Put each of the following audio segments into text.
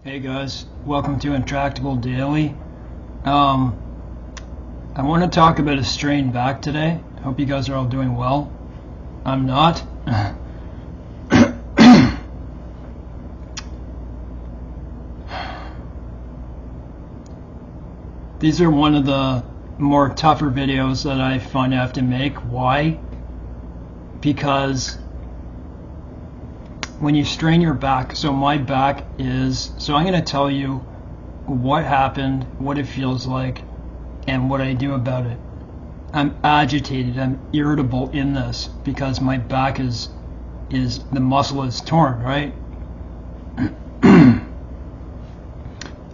Hey guys, welcome to Intractable Daily. I want to talk about a strained back today. I hope you guys are all doing well. I'm not. These are one of the more tougher videos that I find I have to make. Why? Because when you strain your back, so my back is, so I'm going to tell you what happened, what it feels like, and what I do about it. I'm agitated, I'm irritable in this because my back is the muscle is torn, right?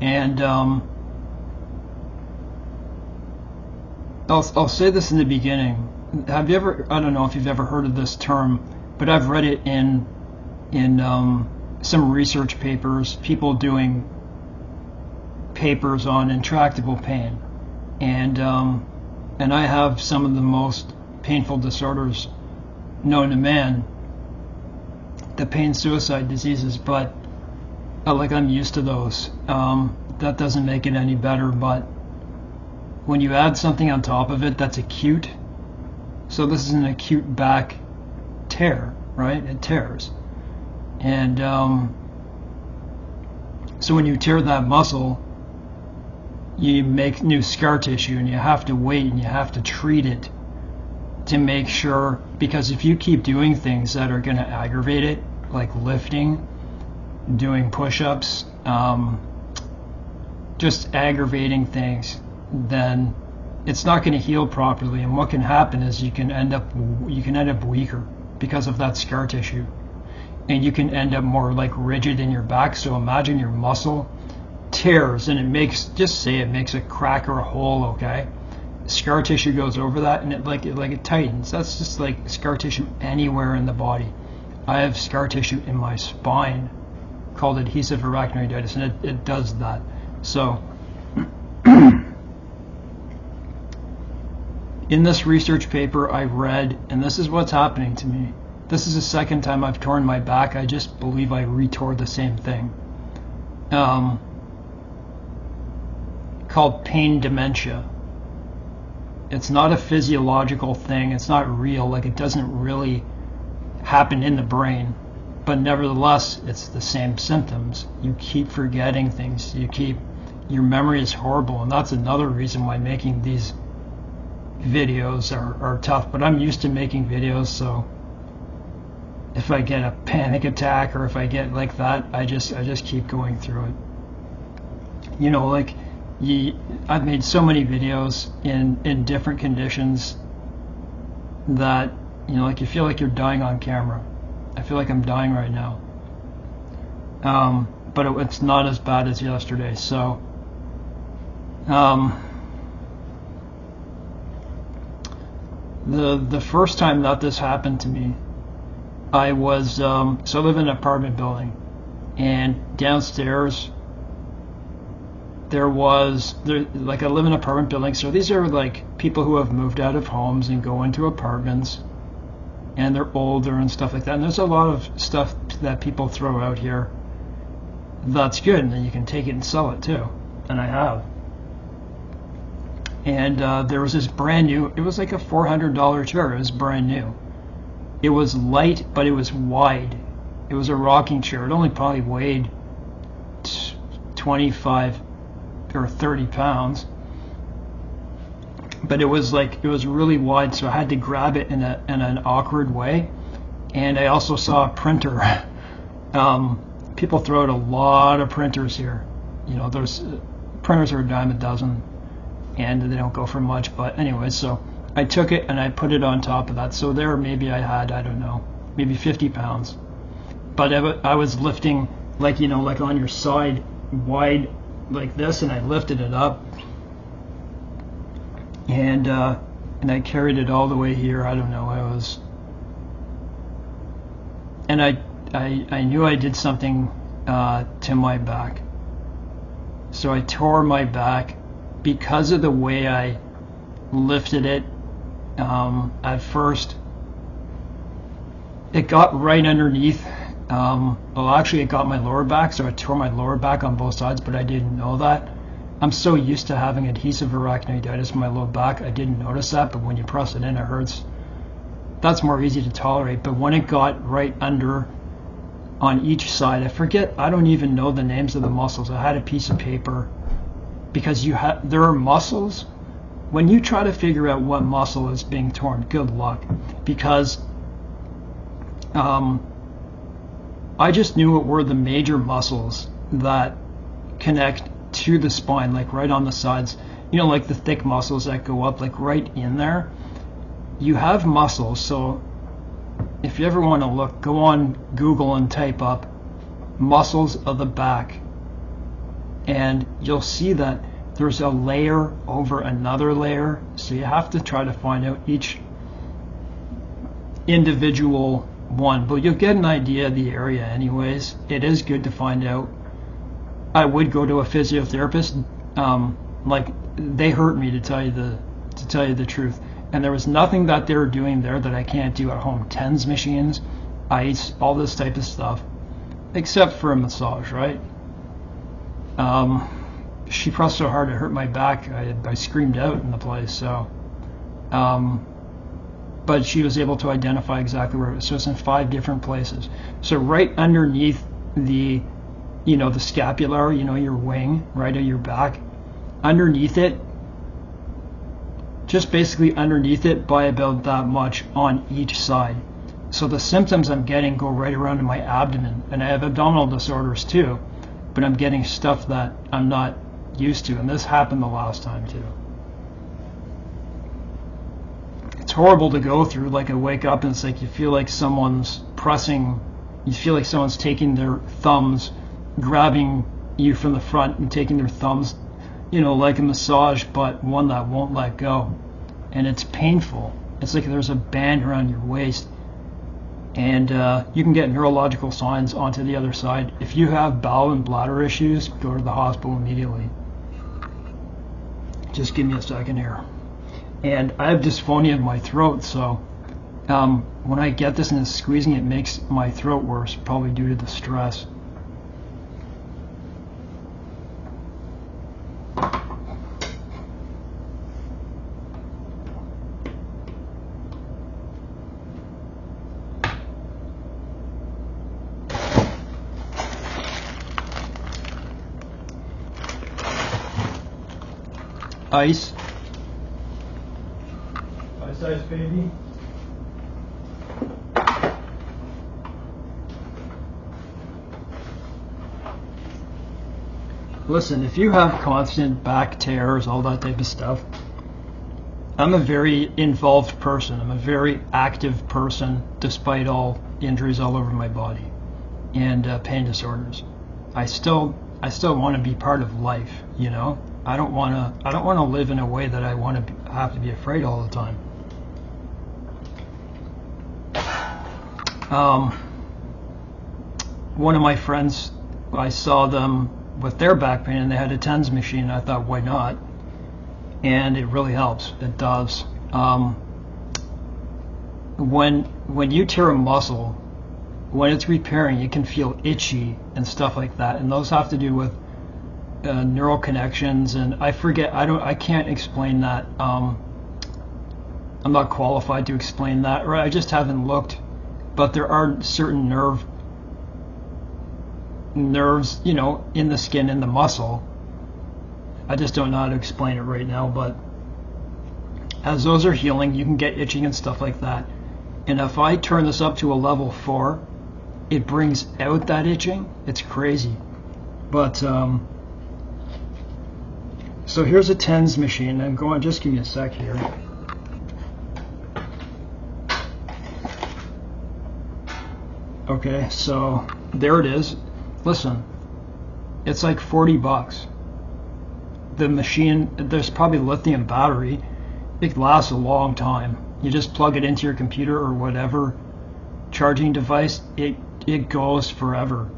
And I'll say this in the beginning. Have you ever, I don't know if you've ever heard of this term, but I've read it in some research papers, people doing papers on intractable pain, and I have some of the most painful disorders known to man, the pain-suicide diseases, but I'm used to those. That doesn't make it any better, but when you add something on top of it that's acute, so this is an acute back tear, right? It tears. And so when you tear that muscle, you make new scar tissue, and you have to wait and you have to treat it to make sure, because if you keep doing things that are going to aggravate it, like lifting, doing push-ups, just aggravating things, then it's not going to heal properly, and what can happen is you can end up weaker because of that scar tissue. And you can end up more like rigid in your back. So imagine your muscle tears and it makes, just say it makes a crack or a hole, okay? Scar tissue goes over that and it tightens. That's just like scar tissue anywhere in the body. I have scar tissue in my spine called adhesive arachnoiditis, and it does that. So in this research paper I read, and this is what's happening to me. This is the second time I've torn my back. I just believe I retore the same thing. Called pain dementia. It's not a physiological thing. It's not real. Like, it doesn't really happen in the brain. But nevertheless, it's the same symptoms. You keep forgetting things. Your memory is horrible. And that's another reason why making these videos are tough. But I'm used to making videos, so if I get a panic attack or if I get like that, I just keep going through it. You know, like I've made so many videos in different conditions that, you know, like you feel like you're dying on camera. I feel like I'm dying right now. But it's not as bad as yesterday. So the first time that this happened to me, I was, so I live in an apartment building, and downstairs I live in an apartment building, so these are like people who have moved out of homes and go into apartments, and they're older and stuff like that, and there's a lot of stuff that people throw out here that's good, and then you can take it and sell it too, and I have. And there was this brand new, it was like a $400 chair, it was brand new. It was light, but it was wide. It was a rocking chair. It only probably weighed 25 or 30 pounds. But it was really wide, so I had to grab it in an awkward way. And I also saw a printer. People throw out a lot of printers here. You know, those printers are a dime a dozen, and they don't go for much. But anyway, so I took it and I put it on top of that. So there maybe I had, I don't know, maybe 50 pounds. But I was lifting, like, you know, like on your side, wide like this, and I lifted it up. And I carried it all the way here. I don't know, and I knew I did something to my back. So I tore my back because of the way I lifted it. At first, it got right underneath Well, actually, it got my lower back, so I tore my lower back on both sides, but I didn't know that. I'm so used to having adhesive arachnoiditis in my low back, I didn't notice that, but when you press it in, it hurts. That's more easy to tolerate, but when it got right under on each side, I don't even know the names of the muscles. I had a piece of paper, because there are muscles. When you try to figure out what muscle is being torn, good luck, because I just knew what were the major muscles that connect to the spine, like right on the sides, like the thick muscles that go up, like right in there. You have muscles, so if you ever want to look, go on Google and type up muscles of the back, and you'll see that there's a layer over another layer, so you have to try to find out each individual one, but you'll get an idea of the area anyways. It is good to find out. I would go to a physiotherapist. Like, they hurt me, to tell you the truth, and there was nothing that they were doing there that I can't do at home. TENS machines, ice, all this type of stuff, except for a massage, right? She pressed so hard it hurt my back. I screamed out in the place. So, but she was able to identify exactly where it was. So it's in 5 different places. So right underneath the the scapula, your wing, right of your back, underneath it, just basically underneath it by about that much on each side. So the symptoms I'm getting go right around in my abdomen, and I have abdominal disorders too, but I'm getting stuff that I'm not used to, and this happened the last time too. It's horrible to go through. Like, I wake up and it's like you feel like someone's taking their thumbs, grabbing you from the front and taking their thumbs, like a massage, but one that won't let go. And it's painful. It's like there's a band around your waist, and you can get neurological signs onto the other side. If you have bowel and bladder issues, go to the hospital immediately. Just give me a second here. And I have dysphonia in my throat, so when I get this and it's squeezing, it makes my throat worse, probably due to the stress. Ice. Ice, baby. Listen, if you have constant back tears, all that type of stuff, I'm a very involved person. I'm a very active person, despite all injuries all over my body and pain disorders. I still want to be part of life, I don't want to live in a way that I want to have to be afraid all the time. One of my friends, I saw them with their back pain, and they had a TENS machine. And I thought, why not? And it really helps. It does. When you tear a muscle, when it's repairing, you can feel itchy and stuff like that, and those have to do with neural connections, and I can't explain that. I'm not qualified to explain that, or I just haven't looked, but there are certain nerves, in the skin, in the muscle. I just don't know how to explain it right now, but as those are healing, you can get itching and stuff like that. And if I turn this up to a level 4, it brings out that itching. It's crazy. But so here's a TENS machine. Just give me a sec here. Okay, so there it is. Listen, it's like $40. The machine, there's probably a lithium battery. It lasts a long time. You just plug it into your computer or whatever charging device, it goes forever.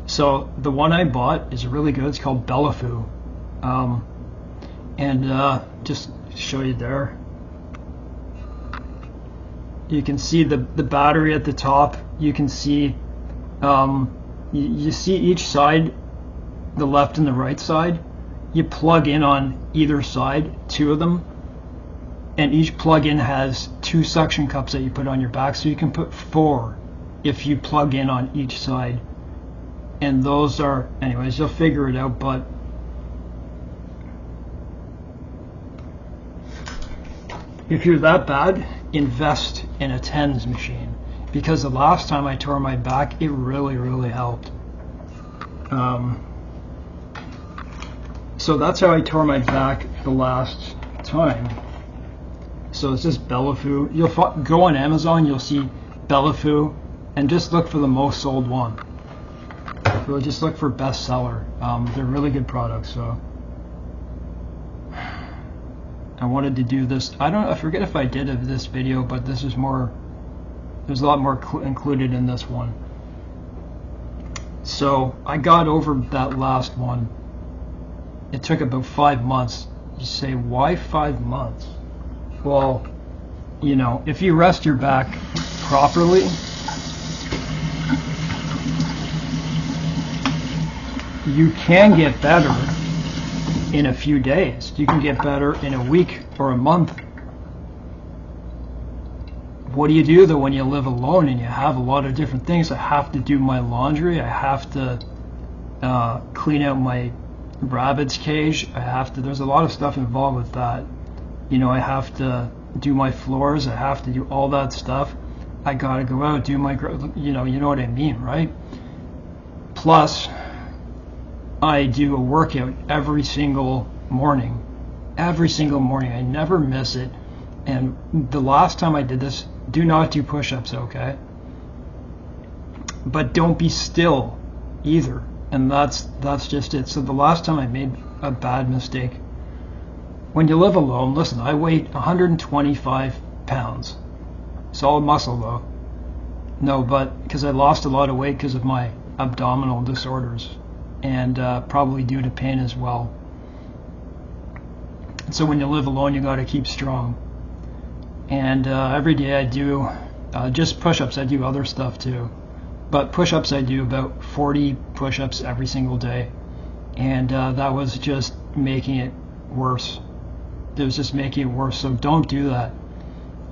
So the one I bought is really good. It's called Bellafu. Just show you there. You can see the battery at the top. You can see You see each side, the left and the right side, you plug in on either side, 2 of them, and each plug-in has 2 suction cups that you put on your back, so you can put 4 if you plug in on each side. And those are, anyways, you'll figure it out, but if you're that bad, invest in a TENS machine, because the last time I tore my back, it really helped. So that's how I tore my back the last time. So it's just Bellafu. You'll go on Amazon, you'll see Bellafu, and just look for the most sold one. So just look for bestseller. They're really good products. So I wanted to do this. I forget if I did this video, but this is more. There's a lot more included in this one. So I got over that last one. It took about 5 months. You say, why 5 months? Well, you know, if you rest your back properly, you can get better in a few days. You can get better in a week or a month. What do you do though when you live alone and you have a lot of different things? I have to do my laundry. I have to clean out my rabbit's cage. There's a lot of stuff involved with that. You know, I have to do my floors. I have to do all that stuff. I gotta go out, do my, you know what I mean, right? Plus, I do a workout every single morning. Every single morning. I never miss it. And the last time I did this, do not do push-ups, okay? But don't be still either. And that's just it. So the last time I made a bad mistake. When you live alone, listen, I weigh 125 pounds. Solid muscle though. No, but because I lost a lot of weight because of my abdominal disorders, and probably due to pain as well. So when you live alone, you got to keep strong. And every day I do just push-ups. I do other stuff too, but push-ups I do about 40 push-ups every single day, and that was just making it worse. It was just making it worse. So don't do that.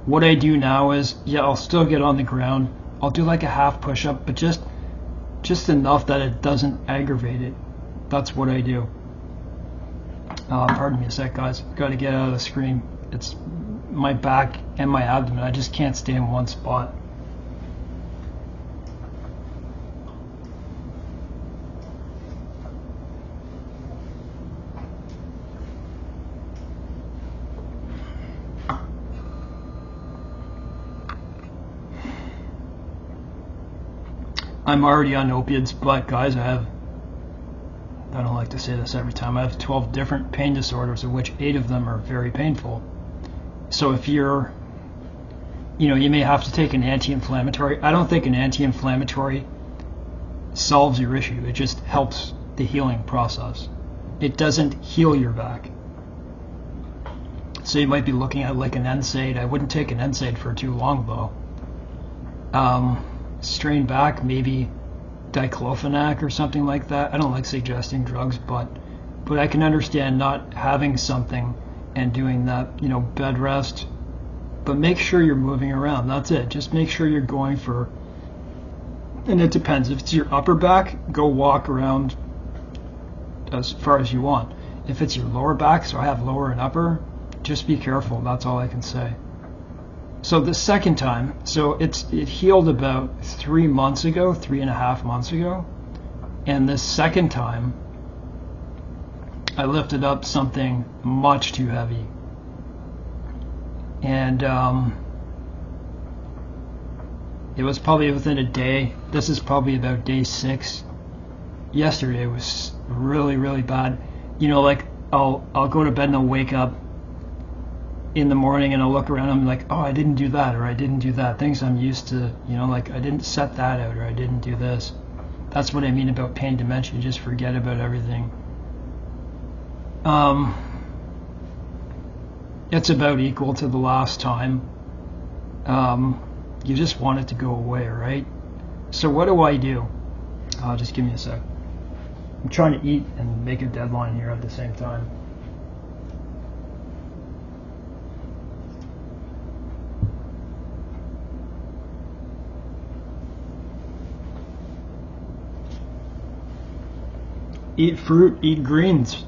What I do now is, yeah, I'll still get on the ground. I'll do like a half push-up, but just enough that it doesn't aggravate it. That's what I do. Pardon me a sec, guys. Got to get out of the screen. It's my back and my abdomen. I just can't stay in one spot. I'm already on opiates, but guys, I don't like to say this every time, I have 12 different pain disorders, of which 8 of them are very painful. So if you may have to take an anti-inflammatory. I don't think an anti-inflammatory solves your issue. It just helps the healing process. It doesn't heal your back. So you might be looking at like an NSAID. I wouldn't take an NSAID for too long though. Strained back, maybe diclofenac or something like that. I don't like suggesting drugs, but I can understand not having something and doing that, bed rest. But make sure you're moving around. That's it. Just make sure you're going for, and it depends. If it's your upper back, go walk around as far as you want. If it's your lower back, so I have lower and upper, just be careful. That's all I can say. So the second time, so it healed about 3 months ago, 3.5 months ago. And this second time, I lifted up something much too heavy. And it was probably within a day. This is probably about day 6. Yesterday was really, really bad. Like I'll go to bed and I'll wake up in the morning and I'll look around and I'm like, oh, I didn't do that, or I didn't do that. Things I'm used to, like I didn't set that out, or I didn't do this. That's what I mean about pain dementia. You just forget about everything. It's about equal to the last time. You just want it to go away, right? So what do I do? Just give me a sec. I'm trying to eat and make a deadline here at the same time. Eat fruit, eat greens.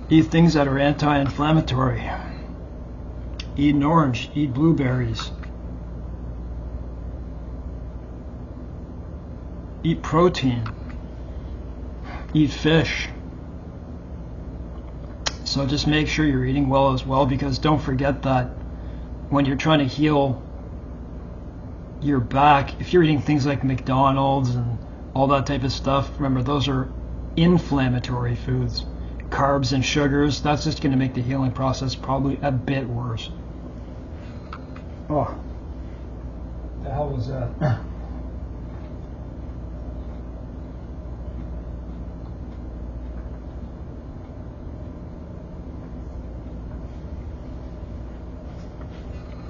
Eat things that are anti-inflammatory. Eat an orange, eat blueberries. Eat protein. Eat fish. So just make sure you're eating well as well, because don't forget that when you're trying to heal your back, if you're eating things like McDonald's and all that type of stuff, remember those are inflammatory foods. Carbs and sugars, that's just going to make the healing process probably a bit worse. Oh, the hell was that?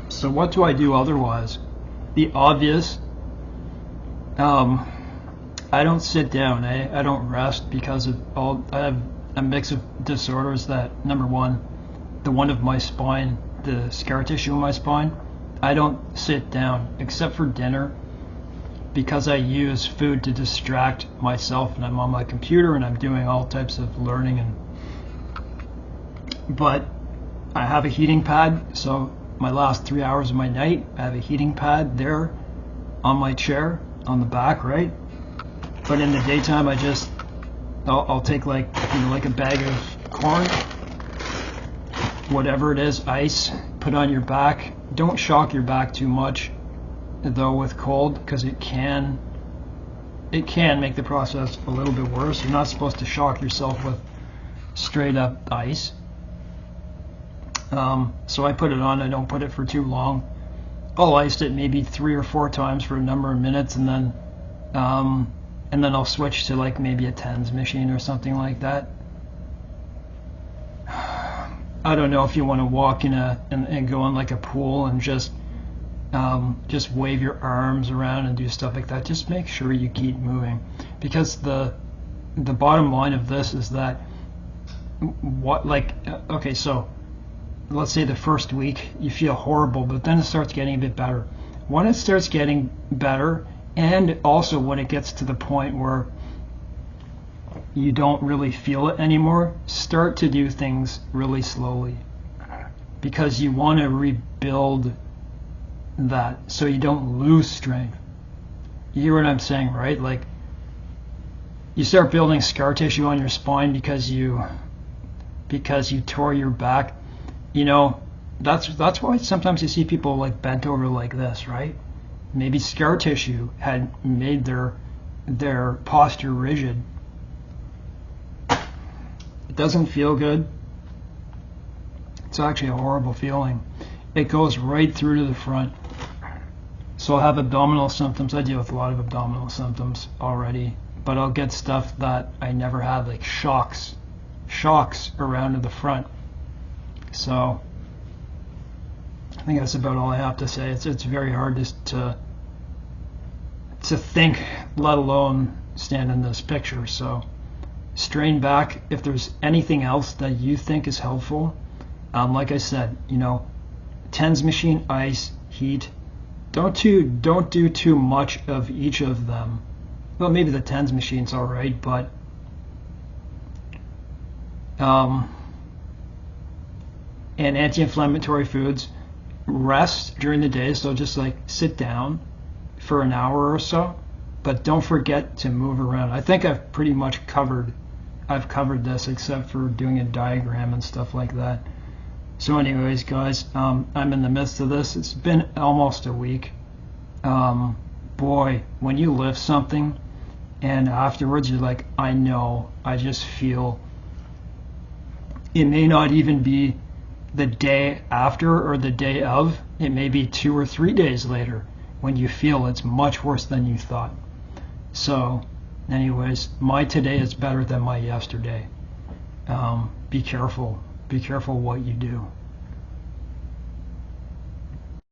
So what do I do otherwise? The obvious. I don't sit down. I don't rest because of I have a mix of disorders that, number one, the one of my spine, the scar tissue in my spine, I don't sit down except for dinner, because I use food to distract myself, and I'm on my computer and I'm doing all types of learning. But I have a heating pad, so my last 3 hours of my night, I have a heating pad there on my chair on the back, right? But in the daytime, I'll take like a bag of corn, whatever it is, ice, put on your back. Don't shock your back too much though with cold, because it can make the process a little bit worse. You're not supposed to shock yourself with straight up ice. So I put it on. I don't put it for too long. I'll ice it maybe 3 or 4 times for a number of minutes, and then I'll switch to like maybe a TENS machine or something like that. I don't know if you want to walk and go in like a pool and just wave your arms around and do stuff like that. Just make sure you keep moving, because the bottom line of this is that okay, so let's say the first week you feel horrible, but then it starts getting a bit better. When it starts getting better, and also when it gets to the point where you don't really feel it anymore, start to do things really slowly, because you want to rebuild that so you don't lose strength. You hear what I'm saying, right? Like, you start building scar tissue on your spine because you tore your back. You know, that's why sometimes you see people like bent over like this, right? Maybe scar tissue had made their posture rigid. It doesn't feel good. It's actually a horrible feeling. It goes right through to the front. So I'll have abdominal symptoms. I deal with a lot of abdominal symptoms already, but I'll get stuff that I never had, like shocks around to the front. So I think that's about all I have to say. It's very hard to think, let alone stand in this picture. So strain back. If there's anything else that you think is helpful, like I said, TENS machine, ice, heat. Don't do too much of each of them. Well, maybe the TENS machine's all right, but and anti-inflammatory foods. Rest during the day, so just like sit down for an hour or so, but don't forget to move around. I think I've pretty much covered this, except for doing a diagram and stuff like that. So anyways, guys, I'm in the midst of this. It's been almost a week. Boy, when you lift something and afterwards you're like, I know, I just feel, it may not even be the day after or the day of, it may be 2 or 3 days later when you feel it's much worse than you thought. So anyways, my today is better than my yesterday. Be careful what you do.